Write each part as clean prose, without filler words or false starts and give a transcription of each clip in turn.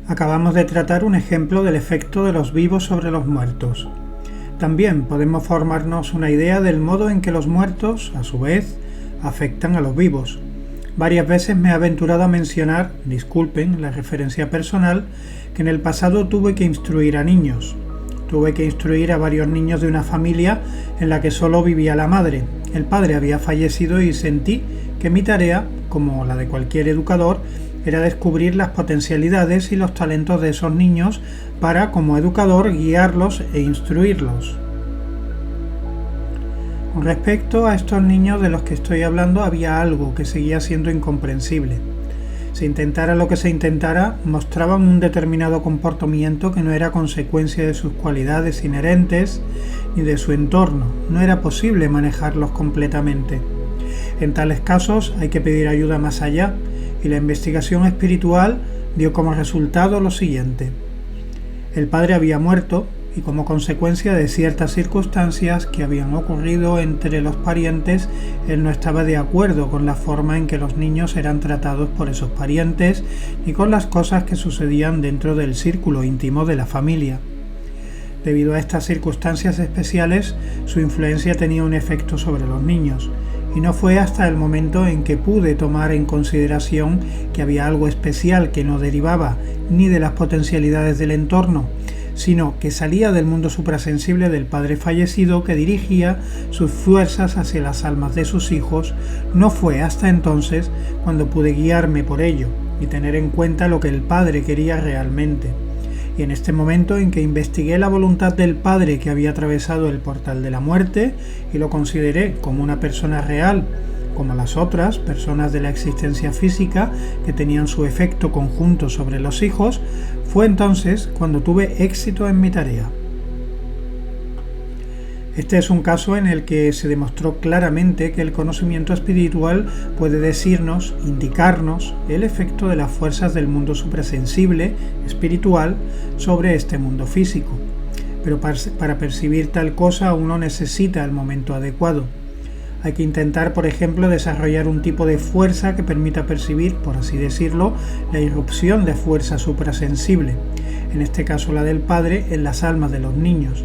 Acabamos de tratar un ejemplo del efecto de los vivos sobre los muertos. También podemos formarnos una idea del modo en que los muertos, a su vez, afectan a los vivos. Varias veces me he aventurado a mencionar, disculpen la referencia personal, que en el pasado tuve que instruir a niños. Tuve que instruir a varios niños de una familia en la que solo vivía la madre. El padre había fallecido y sentí que mi tarea, como la de cualquier educador, era descubrir las potencialidades y los talentos de esos niños para, como educador, guiarlos e instruirlos. Con respecto a estos niños de los que estoy hablando, había algo que seguía siendo incomprensible. Se intentara lo que se intentara, mostraban un determinado comportamiento que no era consecuencia de sus cualidades inherentes ni de su entorno. No era posible manejarlos completamente. En tales casos hay que pedir ayuda más allá, y la investigación espiritual dio como resultado lo siguiente. El padre había muerto y como consecuencia de ciertas circunstancias que habían ocurrido entre los parientes, él no estaba de acuerdo con la forma en que los niños eran tratados por esos parientes ni con las cosas que sucedían dentro del círculo íntimo de la familia. Debido a estas circunstancias especiales, su influencia tenía un efecto sobre los niños, y no fue hasta el momento en que pude tomar en consideración que había algo especial que no derivaba ni de las potencialidades del entorno, sino que salía del mundo suprasensible del padre fallecido que dirigía sus fuerzas hacia las almas de sus hijos. No fue hasta entonces cuando pude guiarme por ello y tener en cuenta lo que el padre quería realmente. Y en este momento en que investigué la voluntad del padre que había atravesado el portal de la muerte y lo consideré como una persona real, como las otras personas de la existencia física que tenían su efecto conjunto sobre los hijos, fue entonces cuando tuve éxito en mi tarea. Este es un caso en el que se demostró claramente que el conocimiento espiritual puede decirnos, indicarnos el efecto de las fuerzas del mundo suprasensible, espiritual, sobre este mundo físico. Pero para percibir tal cosa uno necesita el momento adecuado. Hay que intentar, por ejemplo, desarrollar un tipo de fuerza que permita percibir, por así decirlo, la irrupción de fuerza suprasensible, en este caso la del Padre, en las almas de los niños.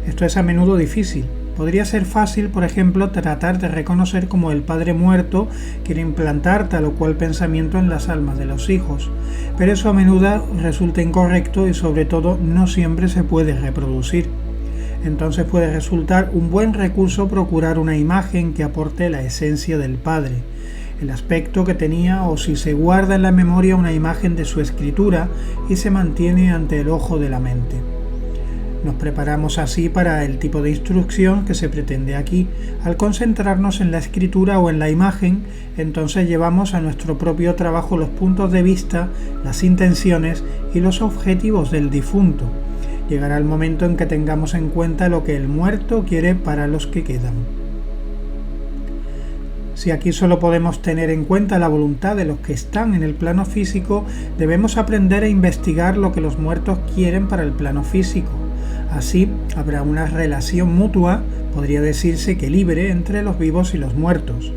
Esto es a menudo difícil. Podría ser fácil, por ejemplo, tratar de reconocer cómo el padre muerto quiere implantar tal o cual pensamiento en las almas de los hijos, pero eso a menudo resulta incorrecto y sobre todo no siempre se puede reproducir. Entonces puede resultar un buen recurso procurar una imagen que aporte la esencia del padre, el aspecto que tenía, o si se guarda en la memoria una imagen de su escritura y se mantiene ante el ojo de la mente. Nos preparamos así para el tipo de instrucción que se pretende aquí. Al concentrarnos en la escritura o en la imagen, entonces llevamos a nuestro propio trabajo los puntos de vista, las intenciones y los objetivos del difunto. Llegará el momento en que tengamos en cuenta lo que el muerto quiere para los que quedan. Si aquí solo podemos tener en cuenta la voluntad de los que están en el plano físico, debemos aprender a investigar lo que los muertos quieren para el plano físico. Así habrá una relación mutua, podría decirse que libre, entre los vivos y los muertos.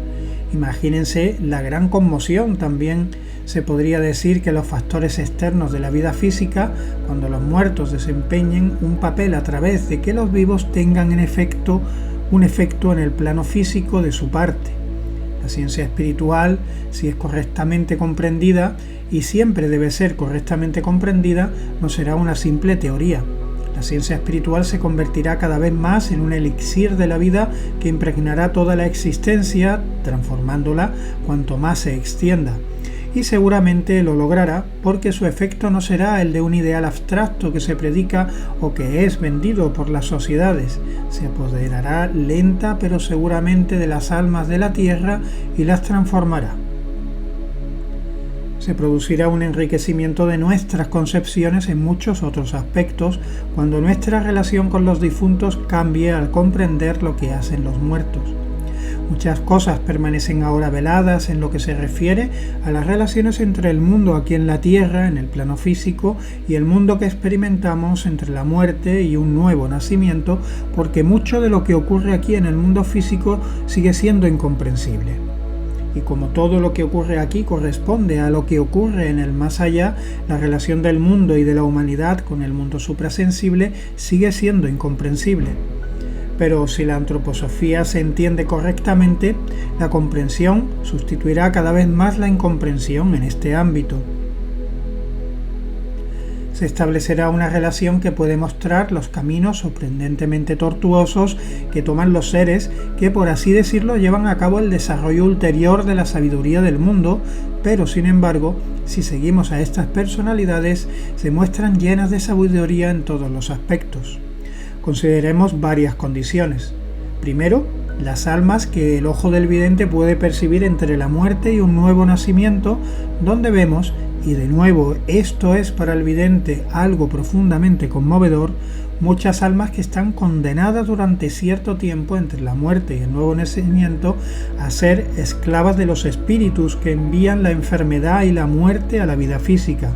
Imagínense la gran conmoción. También se podría decir que los factores externos de la vida física, cuando los muertos desempeñen un papel a través de que los vivos tengan un efecto en el plano físico de su parte. La ciencia espiritual, si es correctamente comprendida, y siempre debe ser correctamente comprendida, no será una simple teoría. La ciencia espiritual se convertirá cada vez más en un elixir de la vida que impregnará toda la existencia, transformándola cuanto más se extienda. Y seguramente lo logrará porque su efecto no será el de un ideal abstracto que se predica o que es vendido por las sociedades. Se apoderará lenta pero seguramente de las almas de la tierra y las transformará. Se producirá un enriquecimiento de nuestras concepciones en muchos otros aspectos cuando nuestra relación con los difuntos cambie al comprender lo que hacen los muertos. Muchas cosas permanecen ahora veladas en lo que se refiere a las relaciones entre el mundo aquí en la Tierra, en el plano físico, y el mundo que experimentamos entre la muerte y un nuevo nacimiento, porque mucho de lo que ocurre aquí en el mundo físico sigue siendo incomprensible. Y como todo lo que ocurre aquí corresponde a lo que ocurre en el más allá, la relación del mundo y de la humanidad con el mundo suprasensible sigue siendo incomprensible. Pero si la antroposofía se entiende correctamente, la comprensión sustituirá cada vez más la incomprensión en este ámbito. Se establecerá una relación que puede mostrar los caminos sorprendentemente tortuosos que toman los seres que, por así decirlo, llevan a cabo el desarrollo ulterior de la sabiduría del mundo, pero sin embargo, si seguimos a estas personalidades, se muestran llenas de sabiduría en todos los aspectos. Consideremos varias condiciones. Primero, las almas que el ojo del vidente puede percibir entre la muerte y un nuevo nacimiento, donde vemos, y de nuevo esto es para el vidente algo profundamente conmovedor, muchas almas que están condenadas durante cierto tiempo entre la muerte y el nuevo nacimiento a ser esclavas de los espíritus que envían la enfermedad y la muerte a la vida física.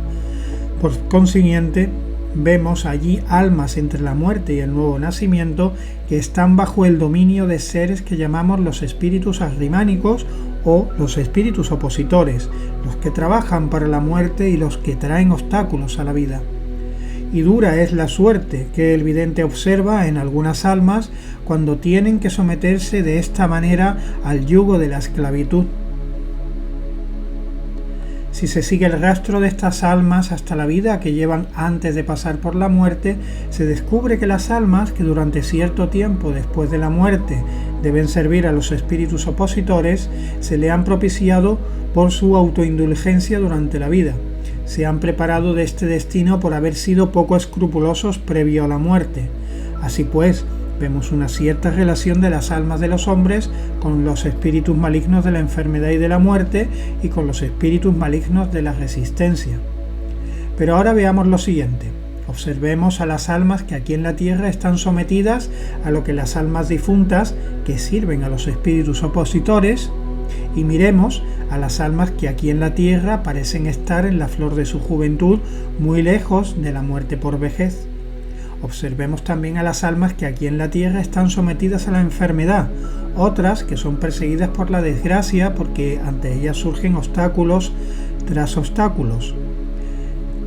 Por consiguiente, vemos allí almas entre la muerte y el nuevo nacimiento que están bajo el dominio de seres que llamamos los espíritus arrimánicos o los espíritus opositores, los que trabajan para la muerte y los que traen obstáculos a la vida. Y dura es la suerte que el vidente observa en algunas almas cuando tienen que someterse de esta manera al yugo de la esclavitud. Si se sigue el rastro de estas almas hasta la vida que llevan antes de pasar por la muerte, se descubre que las almas que durante cierto tiempo después de la muerte deben servir a los espíritus opositores, se le han propiciado por su autoindulgencia durante la vida. Se han preparado de este destino por haber sido poco escrupulosos previo a la muerte. Así pues, vemos una cierta relación de las almas de los hombres con los espíritus malignos de la enfermedad y de la muerte y con los espíritus malignos de la resistencia. Pero ahora veamos lo siguiente. Observemos a las almas que aquí en la tierra están sometidas a lo que las almas difuntas que sirven a los espíritus opositores, y miremos a las almas que aquí en la tierra parecen estar en la flor de su juventud, muy lejos de la muerte por vejez. Observemos también a las almas que aquí en la tierra están sometidas a la enfermedad, otras que son perseguidas por la desgracia porque ante ellas surgen obstáculos tras obstáculos.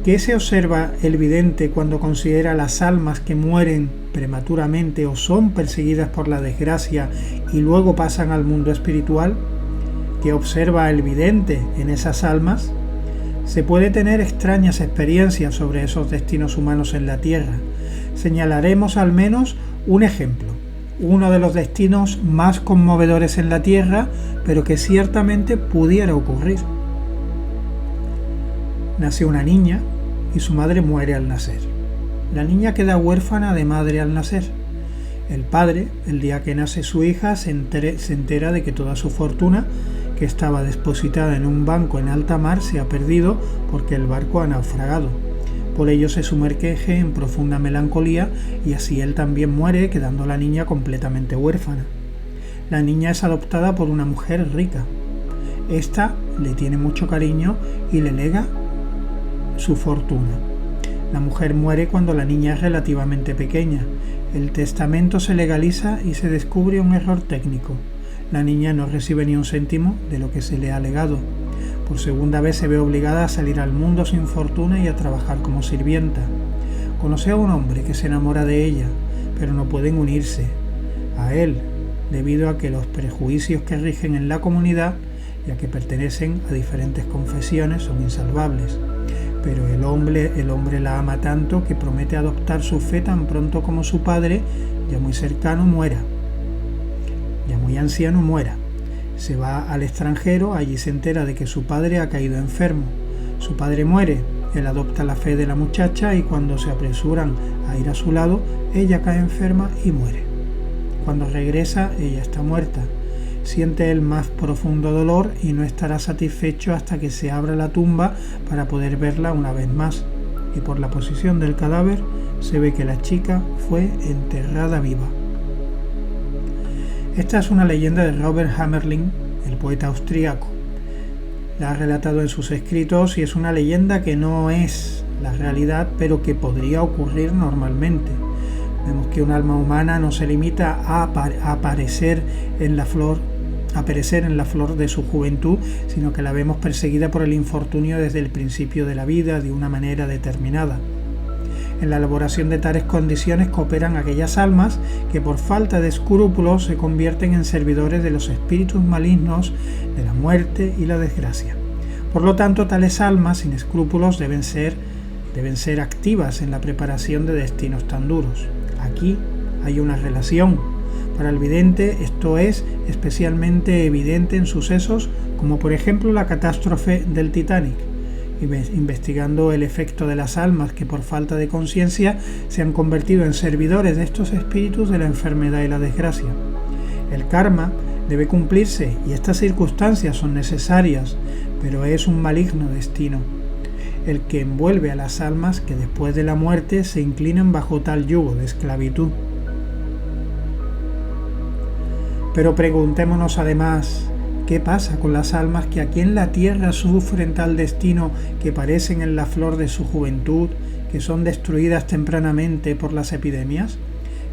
¿Qué se observa el vidente cuando considera las almas que mueren prematuramente o son perseguidas por la desgracia y luego pasan al mundo espiritual? ¿Qué observa el vidente en esas almas? Se puede tener extrañas experiencias sobre esos destinos humanos en la tierra. Señalaremos al menos un ejemplo, uno de los destinos más conmovedores en la tierra, pero que ciertamente pudiera ocurrir. Nace una niña y su madre muere al nacer. La niña queda huérfana de madre al nacer. El padre, el día que nace su hija, se entera de que toda su fortuna, que estaba depositada en un banco en alta mar, se ha perdido porque el barco ha naufragado. Por ello se sumerge en profunda melancolía y así él también muere, quedando la niña completamente huérfana. La niña es adoptada por una mujer rica. Esta le tiene mucho cariño y le lega su fortuna. La mujer muere cuando la niña es relativamente pequeña. El testamento se legaliza y se descubre un error técnico. La niña no recibe ni un céntimo de lo que se le ha legado. Por segunda vez se ve obligada a salir al mundo sin fortuna y a trabajar como sirvienta. Conoce a un hombre que se enamora de ella, pero no pueden unirse a él, debido a que los prejuicios que rigen en la comunidad, ya que pertenecen a diferentes confesiones, son insalvables. Pero el hombre la ama tanto que promete adoptar su fe tan pronto como su padre, ya muy cercano, muera. Ya muy anciano, muera. Se va al extranjero, allí se entera de que su padre ha caído enfermo. Su padre muere, él adopta la fe de la muchacha y cuando se apresuran a ir a su lado, ella cae enferma y muere. Cuando regresa, ella está muerta. Siente el más profundo dolor y no estará satisfecho hasta que se abra la tumba para poder verla una vez más. Y por la posición del cadáver se ve que la chica fue enterrada viva. Esta es una leyenda de Robert Hammerling, el poeta austríaco. La ha relatado en sus escritos y es una leyenda que no es la realidad, pero que podría ocurrir normalmente. Vemos que un alma humana no se limita a aparecer en la flor a perecer en la flor de su juventud, sino que la vemos perseguida por el infortunio desde el principio de la vida de una manera determinada. En la elaboración de tales condiciones cooperan aquellas almas que por falta de escrúpulos se convierten en servidores de los espíritus malignos de la muerte y la desgracia. Por lo tanto, tales almas sin escrúpulos deben ser activas en la preparación de destinos tan duros. Aquí hay una relación. Para el vidente esto es especialmente evidente en sucesos como por ejemplo la catástrofe del Titanic, investigando el efecto de las almas que por falta de conciencia se han convertido en servidores de estos espíritus de la enfermedad y la desgracia. El karma debe cumplirse y estas circunstancias son necesarias, pero es un maligno destino el que envuelve a las almas que después de la muerte se inclinan bajo tal yugo de esclavitud. Pero preguntémonos además, ¿qué pasa con las almas que aquí en la tierra sufren tal destino, que parecen en la flor de su juventud, que son destruidas tempranamente por las epidemias?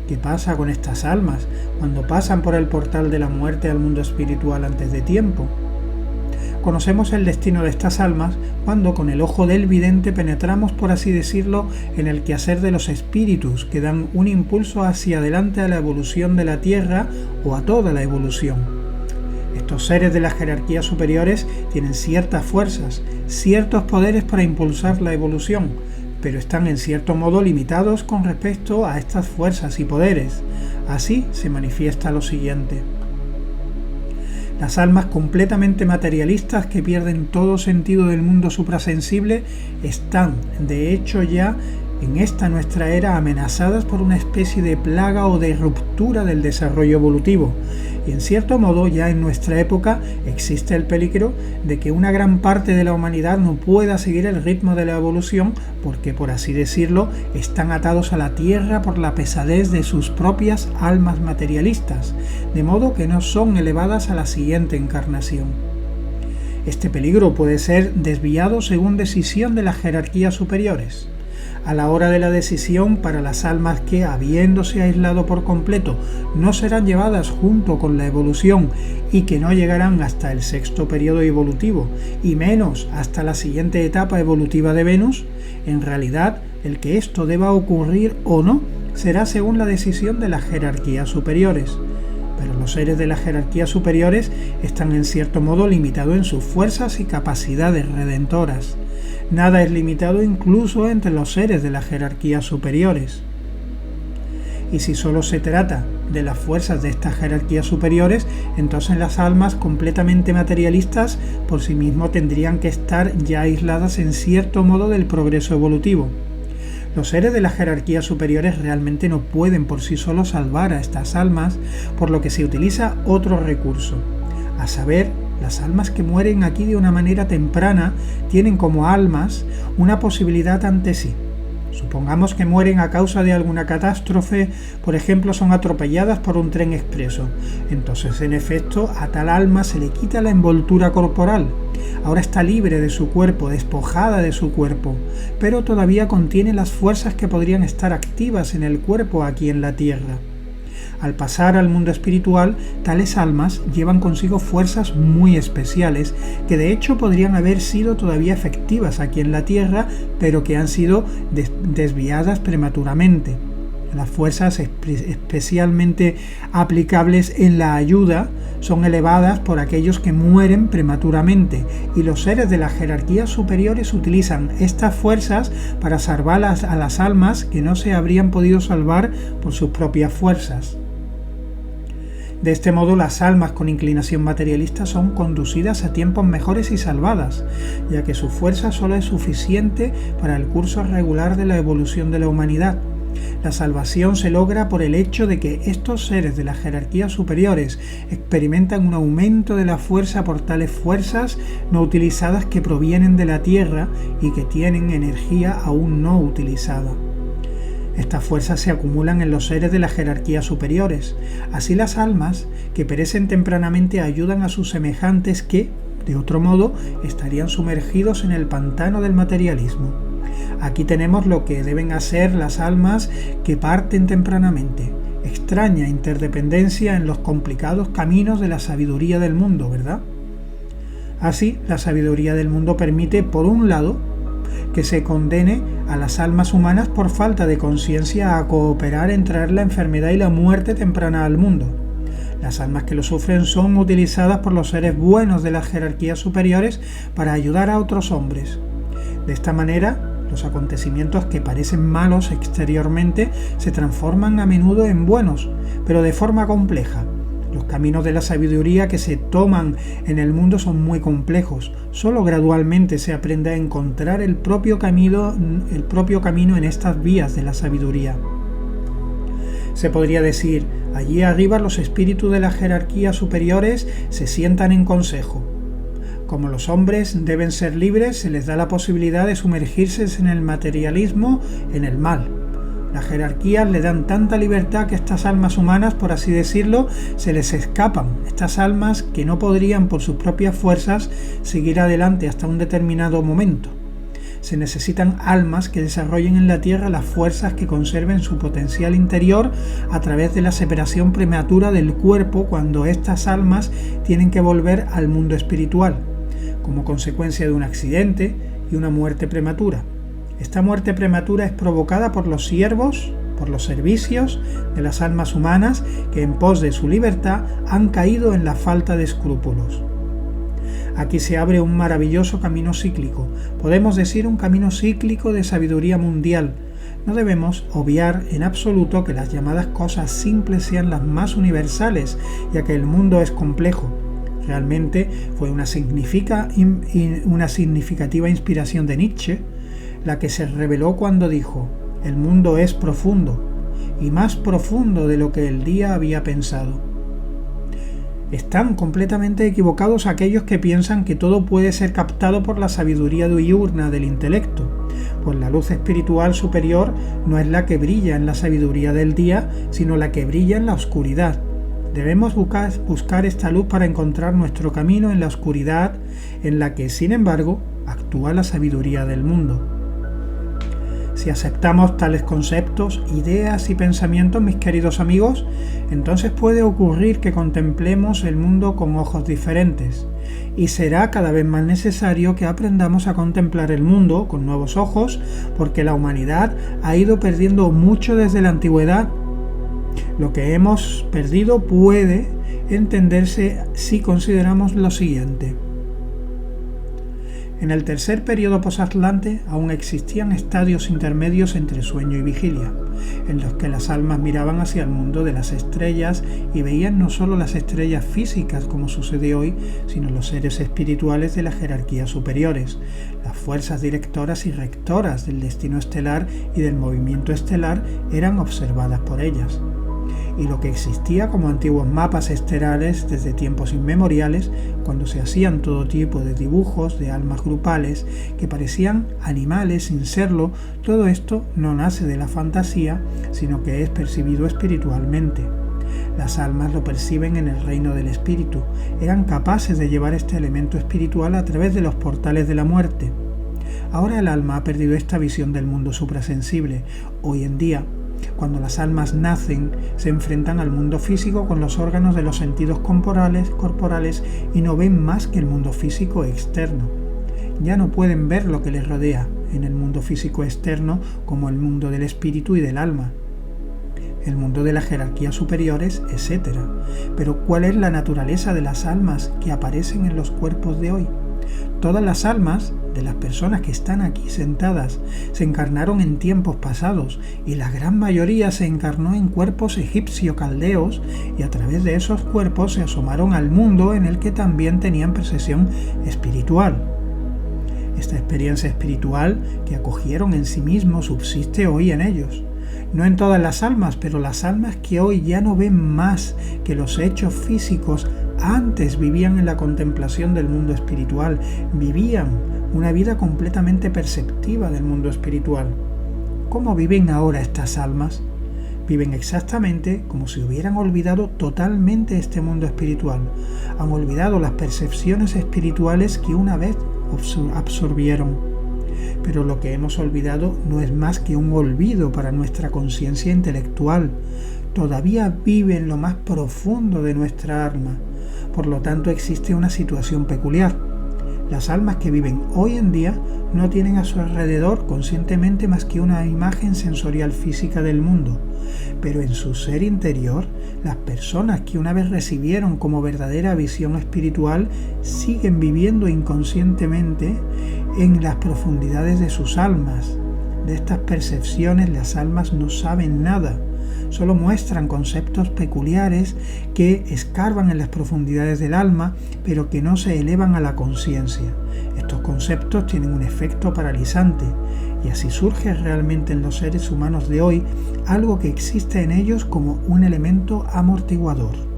¿Qué pasa con estas almas cuando pasan por el portal de la muerte al mundo espiritual antes de tiempo? Conocemos el destino de estas almas cuando con el ojo del vidente penetramos, por así decirlo, en el quehacer de los espíritus que dan un impulso hacia adelante a la evolución de la tierra o a toda la evolución. Estos seres de las jerarquías superiores tienen ciertas fuerzas, ciertos poderes para impulsar la evolución, pero están en cierto modo limitados con respecto a estas fuerzas y poderes. Así se manifiesta lo siguiente. Las almas completamente materialistas que pierden todo sentido del mundo suprasensible están, de hecho, ya en esta nuestra era amenazadas por una especie de plaga o de ruptura del desarrollo evolutivo. Y en cierto modo ya en nuestra época existe el peligro de que una gran parte de la humanidad no pueda seguir el ritmo de la evolución porque, por así decirlo, están atados a la tierra por la pesadez de sus propias almas materialistas, de modo que no son elevadas a la siguiente encarnación. Este peligro puede ser desviado según decisión de las jerarquías superiores. A la hora de la decisión, para las almas que, habiéndose aislado por completo, no serán llevadas junto con la evolución y que no llegarán hasta el sexto periodo evolutivo y menos hasta la siguiente etapa evolutiva de Venus, en realidad el que esto deba ocurrir o no será según la decisión de las jerarquías superiores. Pero los seres de las jerarquías superiores están en cierto modo limitados en sus fuerzas y capacidades redentoras. Nada es limitado incluso entre los seres de las jerarquías superiores. Y si solo se trata de las fuerzas de estas jerarquías superiores, entonces las almas completamente materialistas por sí mismos tendrían que estar ya aisladas en cierto modo del progreso evolutivo. Los seres de las jerarquías superiores realmente no pueden por sí solos salvar a estas almas, por lo que se utiliza otro recurso, a saber, las almas que mueren aquí de una manera temprana tienen como almas una posibilidad ante sí. Supongamos que mueren a causa de alguna catástrofe, por ejemplo son atropelladas por un tren expreso. Entonces, en efecto, a tal alma se le quita la envoltura corporal. Ahora está libre de su cuerpo, despojada de su cuerpo, pero todavía contiene las fuerzas que podrían estar activas en el cuerpo aquí en la tierra. Al pasar al mundo espiritual, tales almas llevan consigo fuerzas muy especiales que de hecho podrían haber sido todavía efectivas aquí en la Tierra, pero que han sido desviadas prematuramente. Las fuerzas especialmente aplicables en la ayuda son elevadas por aquellos que mueren prematuramente, y los seres de las jerarquías superiores utilizan estas fuerzas para salvar a las almas que no se habrían podido salvar por sus propias fuerzas. De este modo, las almas con inclinación materialista son conducidas a tiempos mejores y salvadas, ya que su fuerza solo es suficiente para el curso regular de la evolución de la humanidad. La salvación se logra por el hecho de que estos seres de las jerarquías superiores experimentan un aumento de la fuerza por tales fuerzas no utilizadas que provienen de la Tierra y que tienen energía aún no utilizada. Estas fuerzas se acumulan en los seres de las jerarquías superiores. Así las almas que perecen tempranamente ayudan a sus semejantes que, de otro modo, estarían sumergidos en el pantano del materialismo. Aquí tenemos lo que deben hacer las almas que parten tempranamente. Extraña interdependencia en los complicados caminos de la sabiduría del mundo, ¿verdad? Así, la sabiduría del mundo permite, por un lado, que se condene a las almas humanas por falta de conciencia a cooperar en traer la enfermedad y la muerte temprana al mundo. Las almas que lo sufren son utilizadas por los seres buenos de las jerarquías superiores para ayudar a otros hombres. De esta manera, los acontecimientos que parecen malos exteriormente se transforman a menudo en buenos, pero de forma compleja. Los caminos de la sabiduría que se toman en el mundo son muy complejos. Solo gradualmente se aprende a encontrar el propio camino en estas vías de la sabiduría. Se podría decir, allí arriba los espíritus de las jerarquías superiores se sientan en consejo. Como los hombres deben ser libres, se les da la posibilidad de sumergirse en el materialismo, en el mal. Las jerarquías le dan tanta libertad que estas almas humanas, por así decirlo, se les escapan. Estas almas que no podrían por sus propias fuerzas seguir adelante hasta un determinado momento. Se necesitan almas que desarrollen en la tierra las fuerzas que conserven su potencial interior a través de la separación prematura del cuerpo cuando estas almas tienen que volver al mundo espiritual, como consecuencia de un accidente y una muerte prematura. Esta muerte prematura es provocada por los siervos, por los servicios de las almas humanas que en pos de su libertad han caído en la falta de escrúpulos. Aquí se abre un maravilloso camino cíclico, podemos decir un camino cíclico de sabiduría mundial. No debemos obviar en absoluto que las llamadas cosas simples sean las más universales, ya que el mundo es complejo. Realmente fue una significativa inspiración de Nietzsche la que se reveló cuando dijo: el mundo es profundo, y más profundo de lo que el día había pensado. Están completamente equivocados aquellos que piensan que todo puede ser captado por la sabiduría diurna del intelecto, pues la luz espiritual superior no es la que brilla en la sabiduría del día, sino la que brilla en la oscuridad. Debemos buscar esta luz para encontrar nuestro camino en la oscuridad en la que, sin embargo, actúa la sabiduría del mundo. Si aceptamos tales conceptos, ideas y pensamientos, mis queridos amigos, entonces puede ocurrir que contemplemos el mundo con ojos diferentes, y será cada vez más necesario que aprendamos a contemplar el mundo con nuevos ojos, porque la humanidad ha ido perdiendo mucho desde la antigüedad. Lo que hemos perdido puede entenderse si consideramos lo siguiente. En el tercer período posatlante aún existían estadios intermedios entre sueño y vigilia, en los que las almas miraban hacia el mundo de las estrellas y veían no solo las estrellas físicas como sucede hoy, sino los seres espirituales de las jerarquías superiores, las fuerzas directoras y rectoras del destino estelar y del movimiento estelar eran observadas por ellas. Y lo que existía como antiguos mapas estelares desde tiempos inmemoriales, cuando se hacían todo tipo de dibujos de almas grupales que parecían animales sin serlo, todo esto no nace de la fantasía, sino que es percibido espiritualmente. Las almas lo perciben en el reino del espíritu, eran capaces de llevar este elemento espiritual a través de los portales de la muerte. Ahora el alma ha perdido esta visión del mundo suprasensible. Hoy en día, cuando las almas nacen, se enfrentan al mundo físico con los órganos de los sentidos corporales y no ven más que el mundo físico externo. Ya no pueden ver lo que les rodea en el mundo físico externo como el mundo del espíritu y del alma, el mundo de las jerarquías superiores, etc. Pero ¿cuál es la naturaleza de las almas que aparecen en los cuerpos de hoy? Todas las almas de las personas que están aquí sentadas se encarnaron en tiempos pasados y la gran mayoría se encarnó en cuerpos egipcio-caldeos y a través de esos cuerpos se asomaron al mundo en el que también tenían percepción espiritual. Esta experiencia espiritual que acogieron en sí mismos subsiste hoy en ellos. No en todas las almas, pero las almas que hoy ya no ven más que los hechos físicos antes vivían en la contemplación del mundo espiritual, vivían una vida completamente perceptiva del mundo espiritual. ¿Cómo viven ahora estas almas? Viven exactamente como si hubieran olvidado totalmente este mundo espiritual. Han olvidado las percepciones espirituales que una vez absorbieron. Pero lo que hemos olvidado no es más que un olvido para nuestra conciencia intelectual. todavía vive en lo más profundo de nuestra alma. Por lo tanto, existe una situación peculiar. Las almas que viven hoy en día no tienen a su alrededor conscientemente más que una imagen sensorial física del mundo, pero en su ser interior, las personas que una vez recibieron como verdadera visión espiritual siguen viviendo inconscientemente en las profundidades de sus almas. De estas percepciones las almas no saben nada, solo muestran conceptos peculiares que escarban en las profundidades del alma, pero que no se elevan a la conciencia. Estos conceptos tienen un efecto paralizante, y así surge realmente en los seres humanos de hoy algo que existe en ellos como un elemento amortiguador.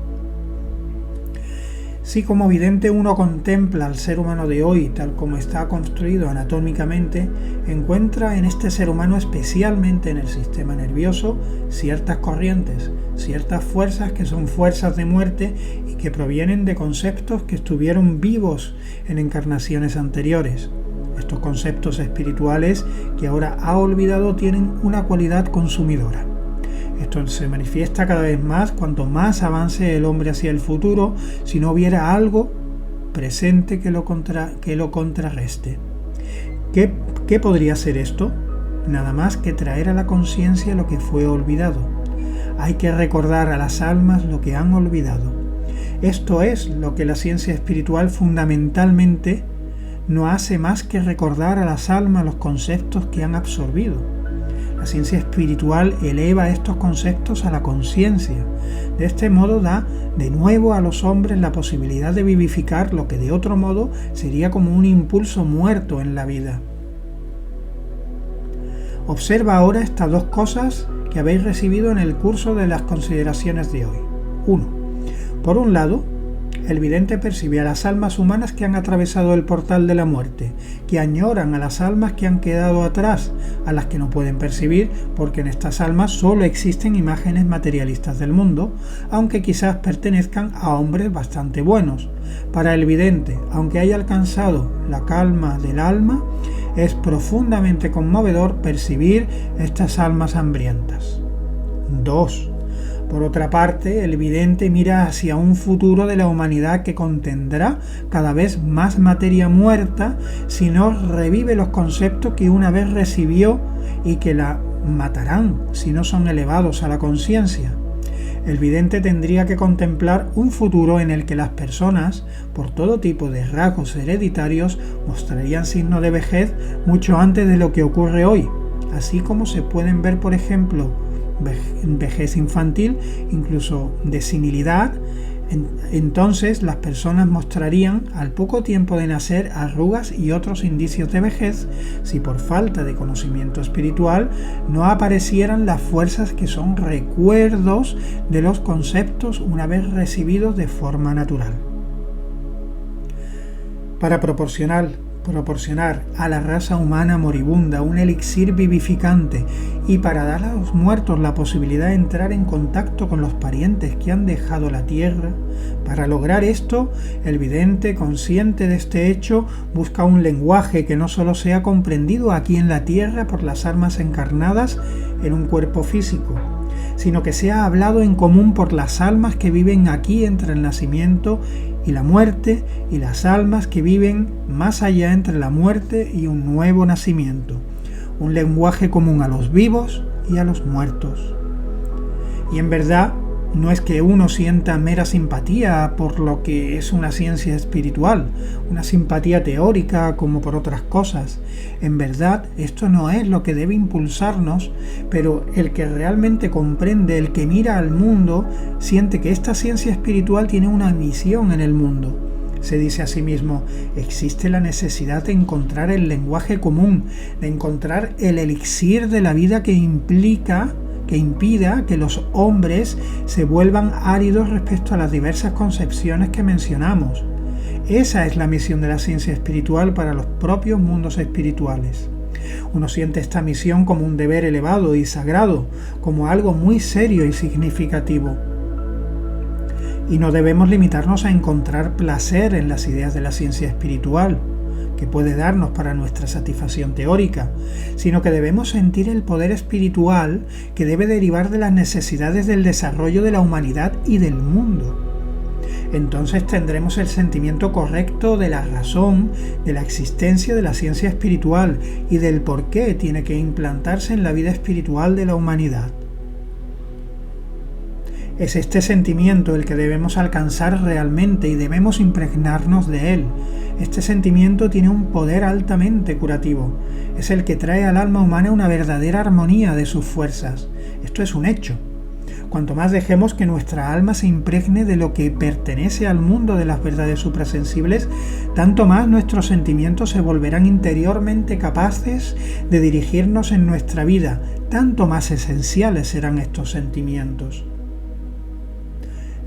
Si como vidente uno contempla al ser humano de hoy tal como está construido anatómicamente, encuentra en este ser humano, especialmente en el sistema nervioso, ciertas corrientes, ciertas fuerzas que son fuerzas de muerte y que provienen de conceptos que estuvieron vivos en encarnaciones anteriores. Estos conceptos espirituales que ahora ha olvidado tienen una cualidad consumidora. Esto se manifiesta cada vez más cuanto más avance el hombre hacia el futuro, si no hubiera algo presente que lo contrarreste. ¿Qué podría ser esto? Nada más que traer a la conciencia lo que fue olvidado. Hay que recordar a las almas lo que han olvidado. Esto es lo que la ciencia espiritual fundamentalmente no hace más que recordar a las almas los conceptos que han absorbido. La ciencia espiritual eleva estos conceptos a la conciencia. De este modo da de nuevo a los hombres la posibilidad de vivificar lo que de otro modo sería como un impulso muerto en la vida. Observa ahora estas dos cosas que habéis recibido en el curso de las consideraciones de hoy. 1. Por un lado, el vidente percibe a las almas humanas que han atravesado el portal de la muerte, que añoran a las almas que han quedado atrás, a las que no pueden percibir porque en estas almas solo existen imágenes materialistas del mundo, aunque quizás pertenezcan a hombres bastante buenos. Para el vidente, aunque haya alcanzado la calma del alma, es profundamente conmovedor percibir estas almas hambrientas. 2. Por otra parte, el vidente mira hacia un futuro de la humanidad que contendrá cada vez más materia muerta si no revive los conceptos que una vez recibió y que la matarán si no son elevados a la conciencia. El vidente tendría que contemplar un futuro en el que las personas, por todo tipo de rasgos hereditarios, mostrarían signos de vejez mucho antes de lo que ocurre hoy, así como se pueden ver, por ejemplo, vejez infantil, incluso de senilidad. Entonces las personas mostrarían al poco tiempo de nacer arrugas y otros indicios de vejez si por falta de conocimiento espiritual no aparecieran las fuerzas que son recuerdos de los conceptos una vez recibidos de forma natural. Para proporcionar a la raza humana moribunda un elixir vivificante y para dar a los muertos la posibilidad de entrar en contacto con los parientes que han dejado la tierra, para lograr esto, el vidente, consciente de este hecho, busca un lenguaje que no solo sea comprendido aquí en la tierra por las almas encarnadas en un cuerpo físico, sino que sea hablado en común por las almas que viven aquí entre el nacimiento y la muerte, y las almas que viven más allá entre la muerte y un nuevo nacimiento, un lenguaje común a los vivos y a los muertos. Y en verdad, no es que uno sienta mera simpatía por lo que es una ciencia espiritual, una simpatía teórica como por otras cosas. En verdad, esto no es lo que debe impulsarnos, pero el que realmente comprende, el que mira al mundo, siente que esta ciencia espiritual tiene una misión en el mundo. Se dice a sí mismo, existe la necesidad de encontrar el lenguaje común, de encontrar el elixir de la vida que impida que los hombres se vuelvan áridos respecto a las diversas concepciones que mencionamos. Esa es la misión de la ciencia espiritual para los propios mundos espirituales. Uno siente esta misión como un deber elevado y sagrado, como algo muy serio y significativo. Y no debemos limitarnos a encontrar placer en las ideas de la ciencia espiritual. que puede darnos para nuestra satisfacción teórica, sino que debemos sentir el poder espiritual que debe derivar de las necesidades del desarrollo de la humanidad y del mundo. Entonces tendremos el sentimiento correcto de la razón, de la existencia de la ciencia espiritual y del por qué tiene que implantarse en la vida espiritual de la humanidad. Es este sentimiento el que debemos alcanzar realmente y debemos impregnarnos de él. Este sentimiento tiene un poder altamente curativo. Es el que trae al alma humana una verdadera armonía de sus fuerzas. Esto es un hecho. Cuanto más dejemos que nuestra alma se impregne de lo que pertenece al mundo de las verdades suprasensibles, tanto más nuestros sentimientos se volverán interiormente capaces de dirigirnos en nuestra vida, tanto más esenciales serán estos sentimientos.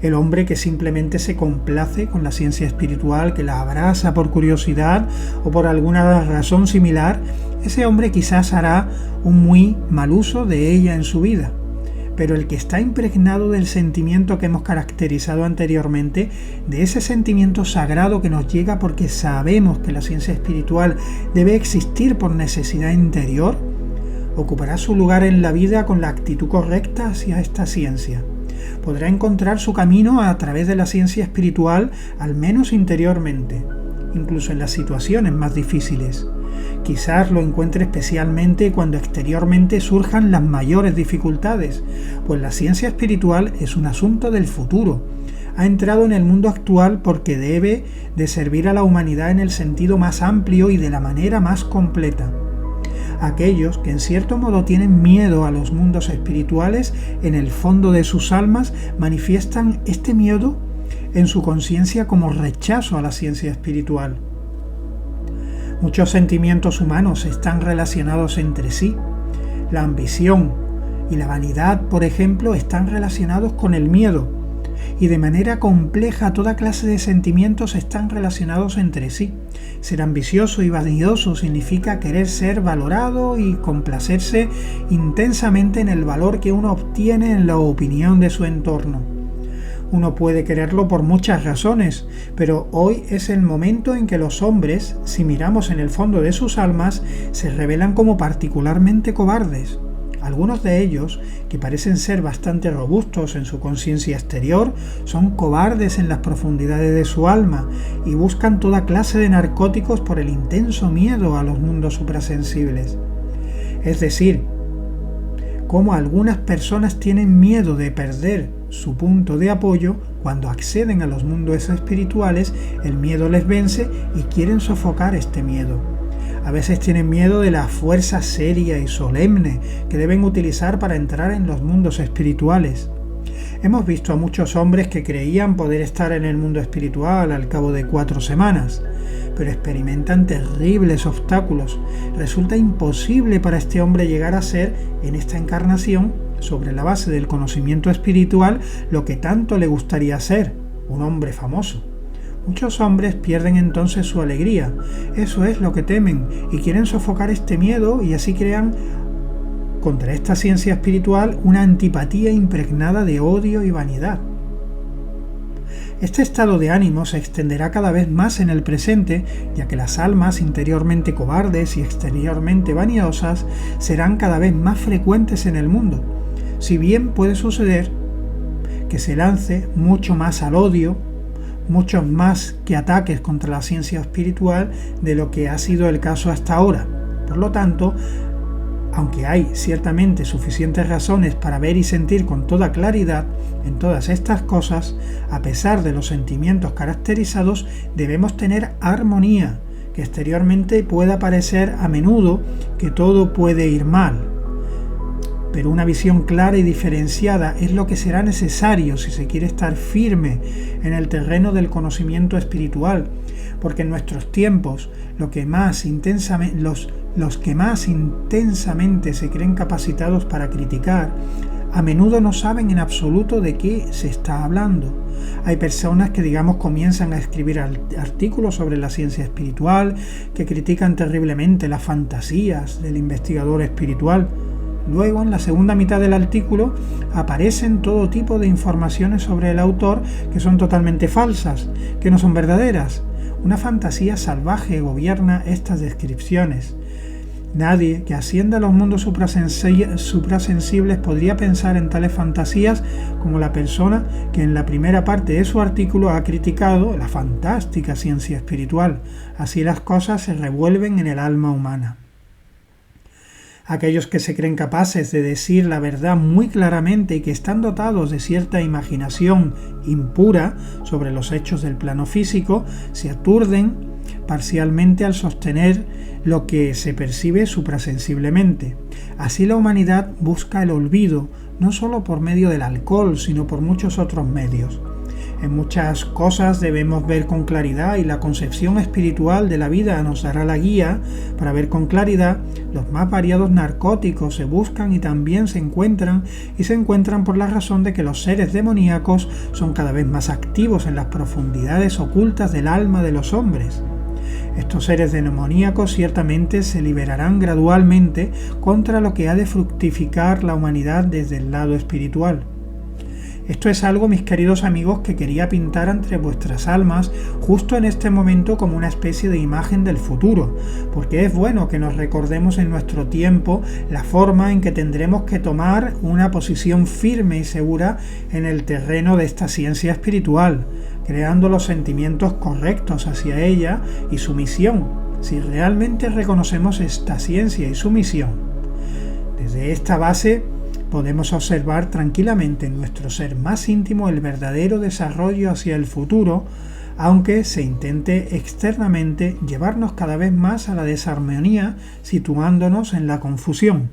El hombre que simplemente se complace con la ciencia espiritual, que la abraza por curiosidad o por alguna razón similar, ese hombre quizás hará un muy mal uso de ella en su vida. Pero el que está impregnado del sentimiento que hemos caracterizado anteriormente, de ese sentimiento sagrado que nos llega porque sabemos que la ciencia espiritual debe existir por necesidad interior, ocupará su lugar en la vida con la actitud correcta hacia esta ciencia. Podrá encontrar su camino a través de la ciencia espiritual, al menos interiormente, incluso en las situaciones más difíciles. Quizás lo encuentre especialmente cuando exteriormente surjan las mayores dificultades, pues la ciencia espiritual es un asunto del futuro. Ha entrado en el mundo actual porque debe de servir a la humanidad en el sentido más amplio y de la manera más completa. Aquellos que en cierto modo tienen miedo a los mundos espirituales, en el fondo de sus almas manifiestan este miedo en su conciencia como rechazo a la ciencia espiritual. Muchos sentimientos humanos están relacionados entre sí. La ambición y la vanidad, por ejemplo, están relacionados con el miedo, y de manera compleja toda clase de sentimientos están relacionados entre sí. Ser ambicioso y vanidoso significa querer ser valorado y complacerse intensamente en el valor que uno obtiene en la opinión de su entorno. Uno puede quererlo por muchas razones, pero hoy es el momento en que los hombres, si miramos en el fondo de sus almas, se revelan como particularmente cobardes. Algunos de ellos, que parecen ser bastante robustos en su conciencia exterior, son cobardes en las profundidades de su alma y buscan toda clase de narcóticos por el intenso miedo a los mundos suprasensibles. Es decir, cómo algunas personas tienen miedo de perder su punto de apoyo cuando acceden a los mundos espirituales, el miedo les vence y quieren sofocar este miedo. A veces tienen miedo de la fuerza seria y solemne que deben utilizar para entrar en los mundos espirituales. Hemos visto a muchos hombres que creían poder estar en el mundo espiritual al cabo de 4 semanas, pero experimentan terribles obstáculos. Resulta imposible para este hombre llegar a ser, en esta encarnación, sobre la base del conocimiento espiritual, lo que tanto le gustaría ser, un hombre famoso. Muchos hombres pierden entonces su alegría. Eso es lo que temen y quieren sofocar este miedo y así crean contra esta ciencia espiritual una antipatía impregnada de odio y vanidad. Este estado de ánimo se extenderá cada vez más en el presente, ya que las almas interiormente cobardes y exteriormente vanidosas serán cada vez más frecuentes en el mundo. Si bien puede suceder que se lance mucho más al odio, muchos más que ataques contra la ciencia espiritual de lo que ha sido el caso hasta ahora. Por lo tanto, aunque hay ciertamente suficientes razones para ver y sentir con toda claridad en todas estas cosas, a pesar de los sentimientos caracterizados, debemos tener armonía, que exteriormente pueda parecer a menudo que todo puede ir mal. Pero una visión clara y diferenciada es lo que será necesario si se quiere estar firme en el terreno del conocimiento espiritual, porque en nuestros tiempos los que más intensamente se creen capacitados para criticar, a menudo no saben en absoluto de qué se está hablando. Hay personas que, comienzan a escribir artículos sobre la ciencia espiritual, que critican terriblemente las fantasías del investigador espiritual. Luego, en la segunda mitad del artículo, aparecen todo tipo de informaciones sobre el autor que son totalmente falsas, que no son verdaderas. Una fantasía salvaje gobierna estas descripciones. Nadie que ascienda a los mundos suprasensibles podría pensar en tales fantasías como la persona que en la primera parte de su artículo ha criticado la fantástica ciencia espiritual. Así las cosas se revuelven en el alma humana. Aquellos que se creen capaces de decir la verdad muy claramente y que están dotados de cierta imaginación impura sobre los hechos del plano físico, se aturden parcialmente al sostener lo que se percibe suprasensiblemente. Así la humanidad busca el olvido, no solo por medio del alcohol, sino por muchos otros medios. En muchas cosas debemos ver con claridad y la concepción espiritual de la vida nos dará la guía para ver con claridad. Los más variados narcóticos se buscan y también se encuentran por la razón de que los seres demoníacos son cada vez más activos en las profundidades ocultas del alma de los hombres. Estos seres demoníacos ciertamente se liberarán gradualmente contra lo que ha de fructificar la humanidad desde el lado espiritual. Esto es algo, mis queridos amigos, que quería pintar entre vuestras almas justo en este momento como una especie de imagen del futuro, porque es bueno que nos recordemos en nuestro tiempo la forma en que tendremos que tomar una posición firme y segura en el terreno de esta ciencia espiritual, creando los sentimientos correctos hacia ella y su misión, si realmente reconocemos esta ciencia y su misión. Desde esta base podemos observar tranquilamente en nuestro ser más íntimo el verdadero desarrollo hacia el futuro, aunque se intente externamente llevarnos cada vez más a la desarmonía, situándonos en la confusión.